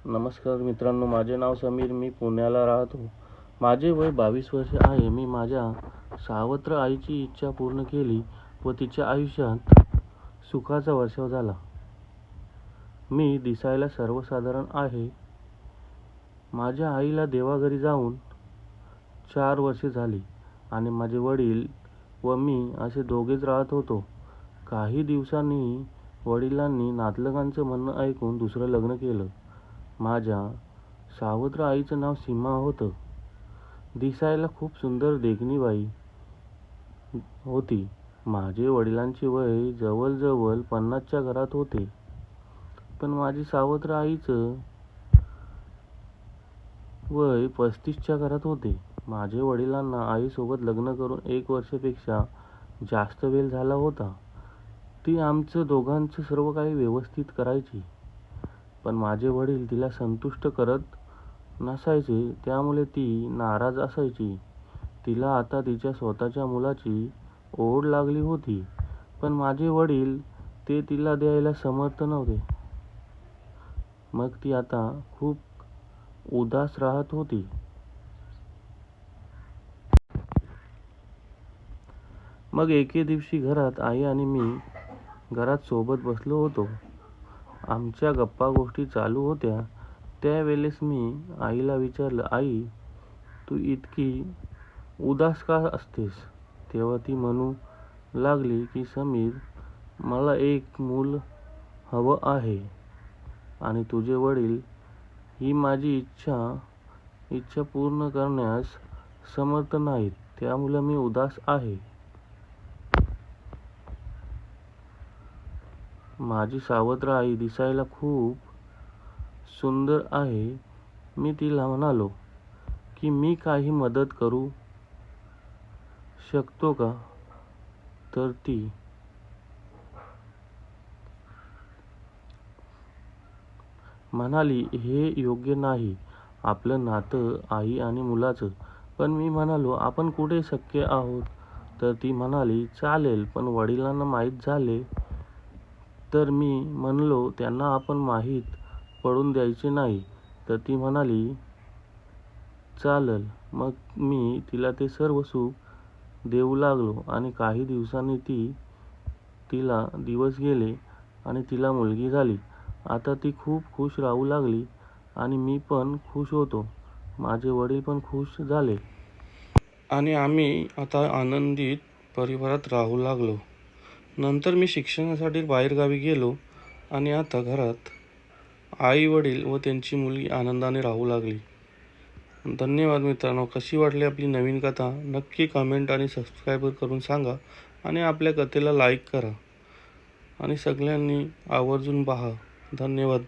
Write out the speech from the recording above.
नमस्कार मित्रांनो, माझे नाव समीर. मी पुण्याला राहतो. माझे वय 22 वर्षे आहे. मी माझ्या सावत्र आईची इच्छा पूर्ण केली व तिच्या आयुष्यात सुखाचा वर्षाव झाला. मी दिसायला सर्वसाधारण आहे. माझ्या आईला देवाघरी जाऊन 4 वर्षे झाली आणि माझे वडील व मी असे दोघेच राहत होतो. काही दिवसांनी वडिलांनी नातलगांचं म्हणणं ऐकून दुसरं लग्न केलं. माझ्या सावत्र आईचं नाव सीमा होतं. दिसायला खूप सुंदर देखणी बाई होती. माझे वडिलांचे वय जवळजवळ 50च्या घरात होते, पण माझी सावत्र आईचं वय 35च्या घरात होते. माझे वडिलांना आईसोबत लग्न करून 1 वर्षापेक्षा जास्त वेळ झाला होता. ती आमचं दोघांचं सर्व काही व्यवस्थित करायची, पण माझे वडील तिला संतुष्ट करत नसायचे, त्यामुळे ती नाराज असायची. तिला आता तिच्या स्वतःच्या मुलाची ओढ लागली होती, पण माझे वडील ते तिला द्यायला समर्थ नव्हते. मग ती आता खूप उदास राहत होती. मग एके दिवशी घरात आई आणि मी घरात सोबत बसलो होतो. आमच्या गप्पा गोष्टी चालू होत्या. त्यावेळेस मी आईला विचारलं, आई, तू इतकी उदास का असतेस? तेव्हा ती म्हणू लागली की समीर, मला एक मूल हवं आहे आणि तुझे वडील ही माझी इच्छा पूर्ण करण्यास समर्थ नाहीत, त्यामुळे मी उदास आहे. माझी सावत्र आई दिसायला खूप सुंदर आहे. मी तिला म्हणालो की मी काही मदत करू शकतो का? तर ती म्हणाली, हे योग्य नाही, आपलं नातं आई आणि मुलाचं. पण मी म्हणालो, आपण कुठे सख्खे आहोत? तर ती म्हणाली, चालेल, पण वडिलांना माहीत झाले तर? मी म्हणलो, त्यांना आपण माहीत पडून द्यायचे नाही. तर ती म्हणाली, चालेल. मग मी तिला ते सर्व सुख देऊ लागलो आणि काही दिवसांनी तिला दिवस गेले आणि तिला मुलगी झाली. आता ती खूप खुश राहू लागली आणि मी पण खुश होतो. माझे वडील पण खुश झाले आणि आम्ही आता आनंदित परिवारात राहू लागलो. नंतर मी शिक्षणासाठी बाहेरगावी गेलो आणि आता घरात आई वडील व त्यांची मुलगी आनंदाने राहू लागली. धन्यवाद मित्रांनो. कशी वाटली आपली नवीन कथा नक्की कमेंट आणि सबस्क्राईब करून सांगा आणि आपल्या कथेला लाईक करा आणि सगळ्यांनी आवर्जून पहा. धन्यवाद.